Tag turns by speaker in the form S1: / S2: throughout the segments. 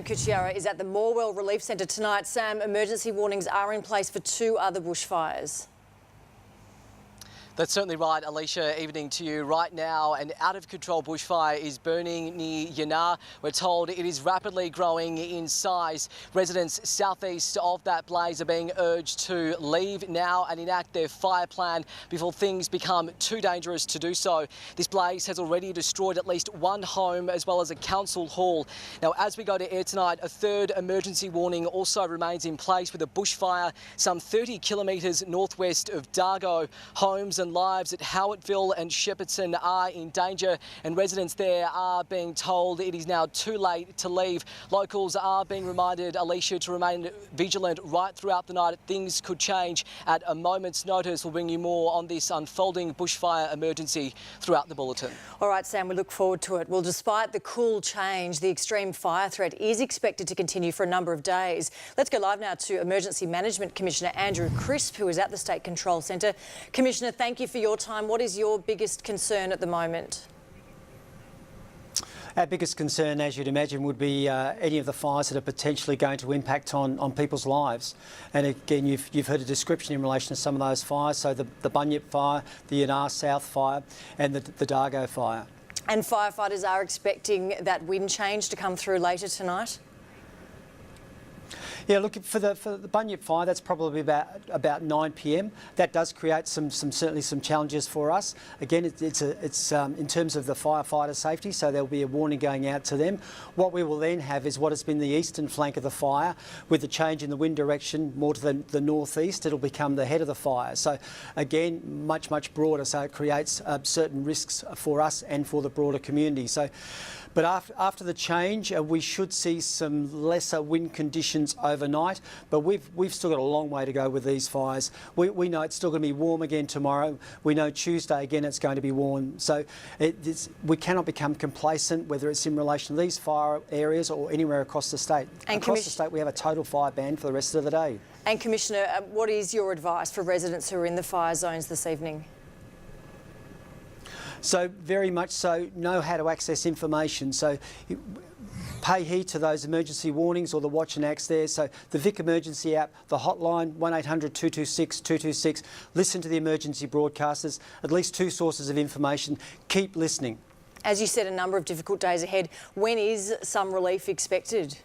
S1: Kuchiara is at the Morwell Relief Centre tonight. Sam, emergency warnings are in place for 2 other bushfires.
S2: That's certainly right, Alicia. Evening to you. Right now, an out-of-control bushfire is burning near Yinnar. We're told it is rapidly growing in size. Residents southeast of that blaze are being urged to leave now and enact their fire plan before things become too dangerous to do so. This blaze has already destroyed at least 1 home as well as a council hall. Now, as we go to air tonight, a 3rd emergency warning also remains in place with a bushfire some 30 kilometres northwest of Dargo. Homes and lives at Howartville and Shepherdson are in danger, and residents there are being told it is now too late to leave. Locals are being reminded, Alicia, to remain vigilant right throughout the night. Things could change at a moment's notice. We'll bring you more on this unfolding bushfire emergency throughout the bulletin. All
S1: right, Sam, we look forward to it. Well, despite the cool change, the extreme fire threat is expected to continue for a number of days. Let's go live now to Emergency Management Commissioner Andrew Crisp, who is at the State Control Centre. Commissioner, thank you for your time. What is your biggest concern at the moment?
S3: Our biggest concern, as you'd imagine, would be any of the fires that are potentially going to impact on people's lives. And again, you've heard a description in relation to some of those fires, so the Bunyip fire, the Yinnar South fire and the Dargo fire.
S1: And firefighters are expecting that wind change to come through later tonight?
S3: Yeah, look, for the Bunyip fire, that's probably about 9 p.m. That does create certainly some challenges for us. Again, it's in terms of the firefighter safety, so there'll be a warning going out to them. What we will then have is what has been the eastern flank of the fire. With the change in the wind direction more to the northeast, it'll become the head of the fire. So again, much broader, so it creates certain risks for us and for the broader community. But after the change, we should see some lesser wind conditions overnight, but we've still got a long way to go with these fires. We know it's still going to be warm again tomorrow. We know Tuesday again it's going to be warm. So we cannot become complacent, whether it's in relation to these fire areas or anywhere across the state. And across the state, we have a total fire ban for the rest of the day.
S1: And Commissioner, what is your advice for residents who are in the fire zones this evening?
S3: So very much so, know how to access information. So pay heed to those emergency warnings or the watch and acts there. So the Vic Emergency app, the hotline, 1800 226 226. Listen to the emergency broadcasters, at least 2 sources of information. Keep listening.
S1: As you said, a number of difficult days ahead. When is some relief expected?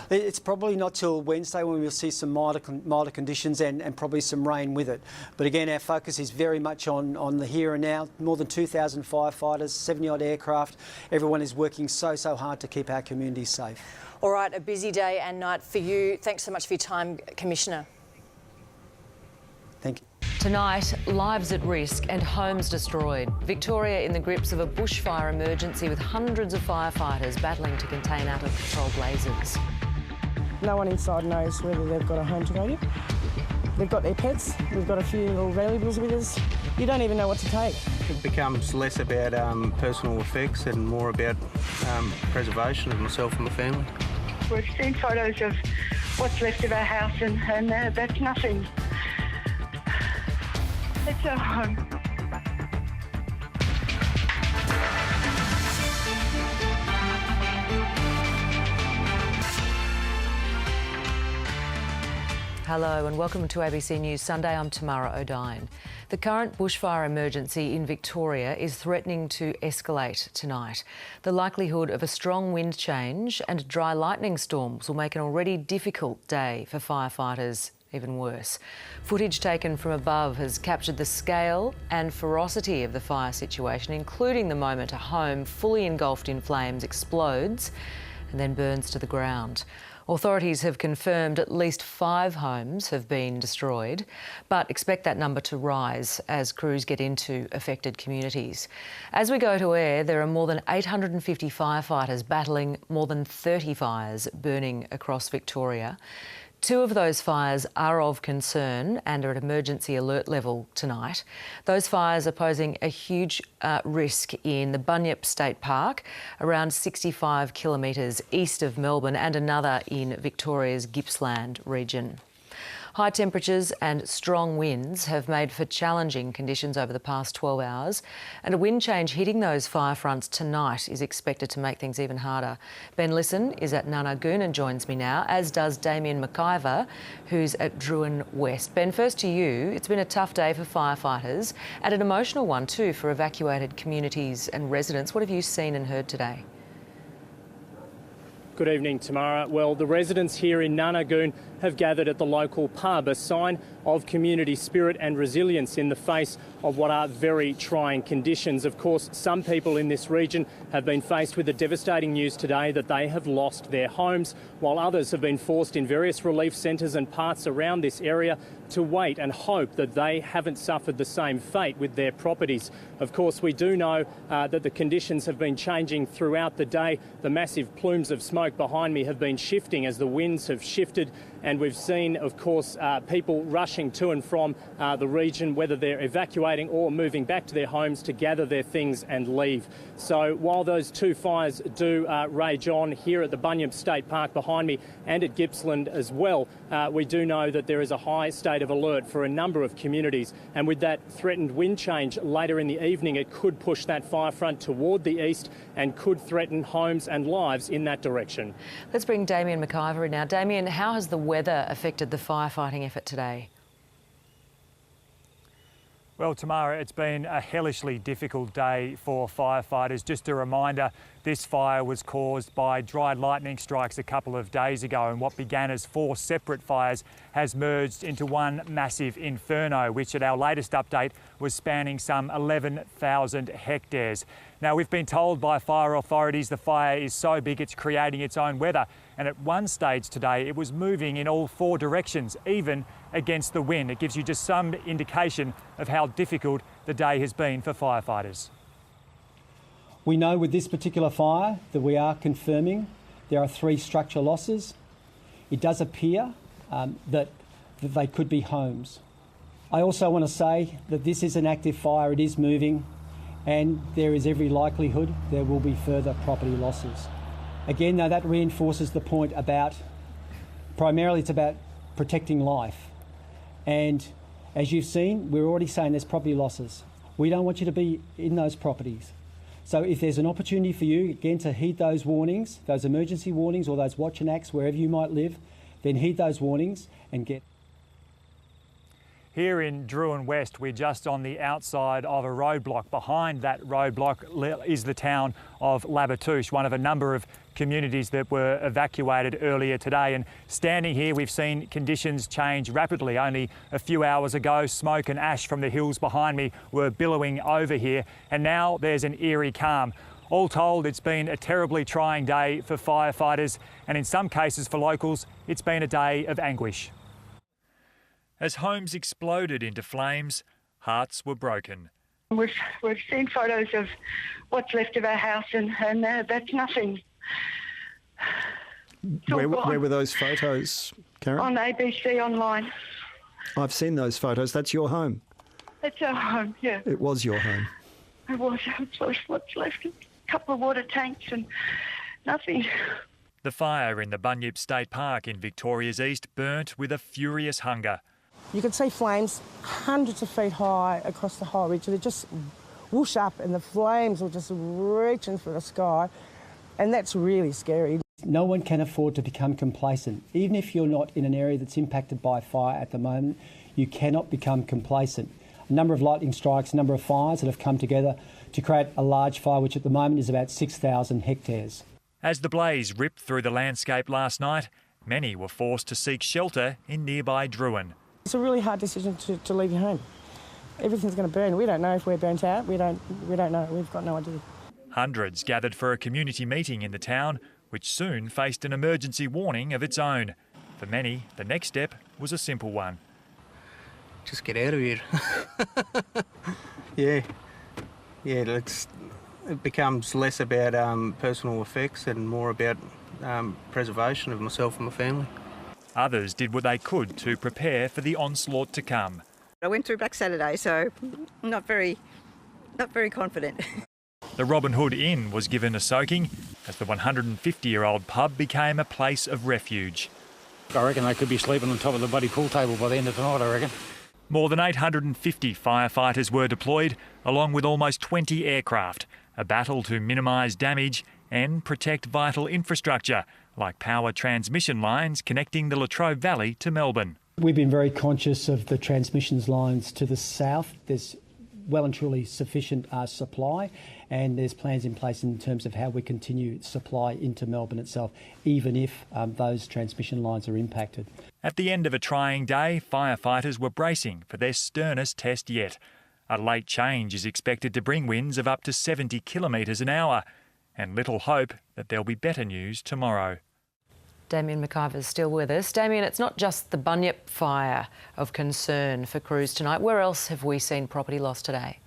S3: It's probably not till Wednesday when we'll see some milder conditions and probably some rain with it. But again, our focus is very much on the here and now. More than 2,000 firefighters, 70-odd aircraft. Everyone is working so hard to keep our communities safe.
S1: All right, a busy day and night for you. Thanks so much for your time, Commissioner.
S3: Thank you.
S4: Tonight, lives at risk and homes destroyed. Victoria in the grips of a bushfire emergency with hundreds of firefighters battling to contain out-of-control blazes.
S5: No one inside knows whether they've got a home to go to. They've got their pets, we've got a few little valuables with us. You don't even know what to take.
S6: It becomes less about personal effects and more about preservation of myself and my family.
S7: We've seen photos of what's left of our house and that's nothing. It's our home.
S4: Hello and welcome to ABC News Sunday. I'm Tamara O'Dine. The current bushfire emergency in Victoria is threatening to escalate tonight. The likelihood of a strong wind change and dry lightning storms will make an already difficult day for firefighters even worse. Footage taken from above has captured the scale and ferocity of the fire situation, including the moment a home fully engulfed in flames explodes and then burns to the ground. Authorities have confirmed at least 5 homes have been destroyed, but expect that number to rise as crews get into affected communities. As we go to air, there are more than 850 firefighters battling more than 30 fires burning across Victoria. 2 of those fires are of concern and are at emergency alert level tonight. Those fires are posing a huge risk in the Bunyip State Park, around 65 kilometres east of Melbourne, and another in Victoria's Gippsland region. High temperatures and strong winds have made for challenging conditions over the past 12 hours, and a wind change hitting those fire fronts tonight is expected to make things even harder. Ben Lisson is at Narramore and joins me now, as does Damien McIver, who's at Druin West. Ben, first to you. It's been a tough day for firefighters and an emotional one too for evacuated communities and residents. What have you seen and heard today?
S8: Good evening, Tamara. Well, the residents here in Narramore have gathered at the local pub, a sign of community spirit and resilience in the face of what are very trying conditions. Of course, some people in this region have been faced with the devastating news today that they have lost their homes, while others have been forced in various relief centres and parts around this area to wait and hope that they haven't suffered the same fate with their properties. Of course, we do know that the conditions have been changing throughout the day. The massive plumes of smoke behind me have been shifting as the winds have shifted, and we've seen, of course, people rushing to and from the region, whether they're evacuating or moving back to their homes to gather their things and leave. So while those two fires do rage on here at the Bunyip State Park behind me and at Gippsland as well, we do know that there is a high state of alert for a number of communities, and with that threatened wind change later in the evening, it could push that fire front toward the east and could threaten homes and lives in that direction.
S4: Let's bring Damien McIver in now. Damien, how has the weather affected the firefighting effort today?
S9: Well, Tamara, it's been a hellishly difficult day for firefighters. Just a reminder, this fire was caused by dry lightning strikes a couple of days ago, and what began as 4 separate fires has merged into one massive inferno, which at our latest update was spanning some 11,000 hectares. Now, we've been told by fire authorities the fire is so big it's creating its own weather, and at one stage today it was moving in all 4 directions, even against the wind. It gives you just some indication of how difficult the day has been for firefighters.
S3: We know with this particular fire that we are confirming there are 3 structure losses. It does appear that they could be homes. I also want to say that this is an active fire, it is moving, and there is every likelihood there will be further property losses. Again, though, that reinforces the point about, primarily it's about protecting life. And as you've seen, we're already saying there's property losses. We don't want you to be in those properties. So if there's an opportunity for you, again, to heed those warnings, those emergency warnings or those watch and acts wherever you might live, then heed those warnings and get...
S9: Here in Druin West, we're just on the outside of a roadblock. Behind that roadblock is the town of Labatouche, one of a number of communities that were evacuated earlier today. And standing here, we've seen conditions change rapidly. Only a few hours ago, smoke and ash from the hills behind me were billowing over here, and now there's an eerie calm. All told, it's been a terribly trying day for firefighters, and in some cases for locals, it's been a day of anguish. As homes exploded into flames, hearts were broken.
S7: We've seen photos of what's left of our house, and that's nothing.
S10: Where were those photos, Karen?
S7: On ABC online.
S10: I've seen those photos. That's your home?
S7: It's our home, yeah.
S10: It was your home?
S7: It was. It's what's left. A couple of water tanks and nothing.
S9: The fire in the Bunyip State Park in Victoria's east burnt with a furious hunger.
S5: You could see flames hundreds of feet high across the whole ridge. They just whoosh up and the flames will just reaching through the sky, and that's really scary.
S3: No one can afford to become complacent. Even if you're not in an area that's impacted by fire at the moment, you cannot become complacent. A number of lightning strikes, a number of fires that have come together to create a large fire, which at the moment is about 6,000 hectares.
S9: As the blaze ripped through the landscape last night, many were forced to seek shelter in nearby Druin.
S5: It's a really hard decision to leave your home. Everything's going to burn. We don't know if we're burnt out. We don't know. We've got no idea.
S9: Hundreds gathered for a community meeting in the town, which soon faced an emergency warning of its own. For many, the next step was a simple one.
S6: Just get out of here. Yeah, it becomes less about personal effects and more about preservation of myself and my family.
S9: Others did what they could to prepare for the onslaught to come.
S11: I went through Black Saturday, so not very confident.
S9: The Robin Hood Inn was given a soaking as the 150-year-old pub became a place of refuge.
S12: I reckon they could be sleeping on top of the bloody pool table by the end of tonight, I reckon.
S9: More than 850 firefighters were deployed, along with almost 20 aircraft, a battle to minimise damage and protect vital infrastructure, like power transmission lines connecting the Latrobe Valley to Melbourne.
S3: We've been very conscious of the transmissions lines to the south. There's well and truly sufficient supply, and there's plans in place in terms of how we continue supply into Melbourne itself, even if those transmission lines are impacted.
S9: At the end of a trying day, firefighters were bracing for their sternest test yet. A late change is expected to bring winds of up to 70 kilometres an hour, and little hope that there'll be better news tomorrow.
S4: Damien McIver's still with us. Damien, it's not just the Bunyip fire of concern for crews tonight. Where else have we seen property loss today?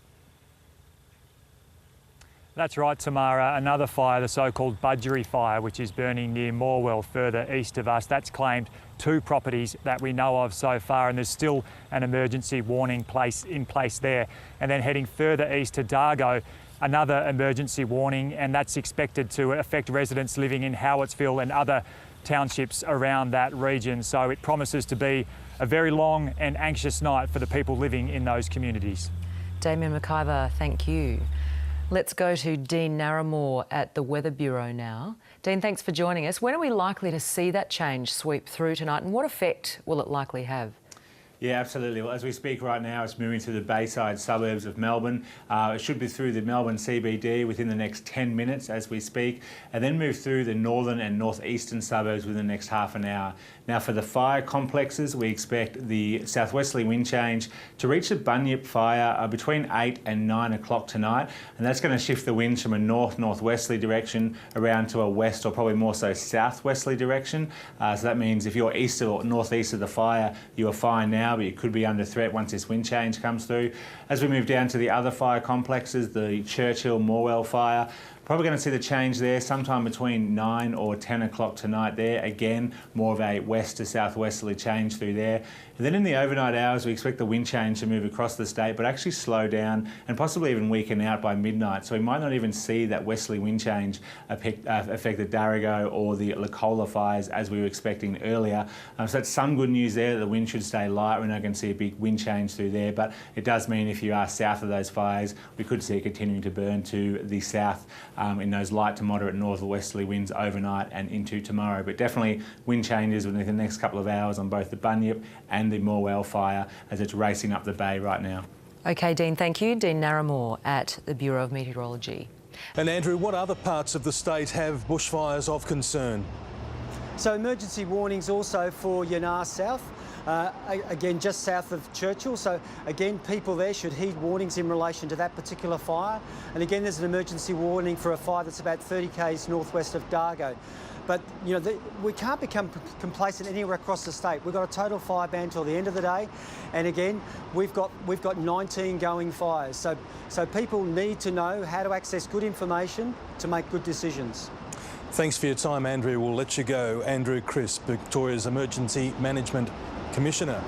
S9: That's right, Tamara. Another fire, the so-called Budgery fire, which is burning near Morwell, further east of us. That's claimed 2 properties that we know of so far, and there's still an emergency warning in place there. And then heading further east to Dargo, another emergency warning, and that's expected to affect residents living in Howardsville and other townships around that region. So it promises to be a very long and anxious night for the people living in those communities.
S4: Damien McIver, thank you. Let's go to Dean Narramore at the Weather Bureau now. Dean, thanks for joining us. When are we likely to see that change sweep through tonight, and what effect will it likely have?
S13: Yeah, absolutely. Well, as we speak right now, it's moving through the Bayside suburbs of Melbourne. It should be through the Melbourne CBD within the next 10 minutes as we speak, and then move through the northern and northeastern suburbs within the next half an hour. Now, for the fire complexes, we expect the southwesterly wind change to reach the Bunyip fire between 8 and 9 o'clock tonight, and that's going to shift the winds from a north-northwesterly direction around to a west, or probably more so southwesterly direction. So that means if you're east or northeast of the fire, you are fine now, but you could be under threat once this wind change comes through. As we move down to the other fire complexes, the Churchill-Morwell fire, probably going to see the change there sometime between 9 or 10 o'clock tonight there. Again, more of a west to southwesterly change through there. And then in the overnight hours, we expect the wind change to move across the state, but actually slow down and possibly even weaken out by midnight. So we might not even see that westerly wind change affect the Dargo or the Lacola fires as we were expecting earlier. So that's some good news there. The wind should stay light. We're not going to see a big wind change through there, but it does mean if you are south of those fires, we could see it continuing to burn to the south in those light to moderate north-westerly winds overnight and into tomorrow. But definitely wind changes within the next couple of hours on both the Bunyip and the Morwell fire as it's racing up the bay right now.
S4: OK, Dean, thank you. Dean Narramore at the Bureau of Meteorology.
S14: And Andrew, what other parts of the state have bushfires of concern?
S3: So emergency warnings also for Yinnar South. Again, just south of Churchill. So again, people there should heed warnings in relation to that particular fire. And again, there's an emergency warning for a fire that's about 30 k's northwest of Dargo. But you know, we can't become complacent anywhere across the state. We've got a total fire ban till the end of the day, and again, we've got 19 going fires. So people need to know how to access good information to make good decisions.
S14: Thanks for your time, Andrew. We'll let you go. Andrew Crisp, Victoria's Emergency Management Commissioner.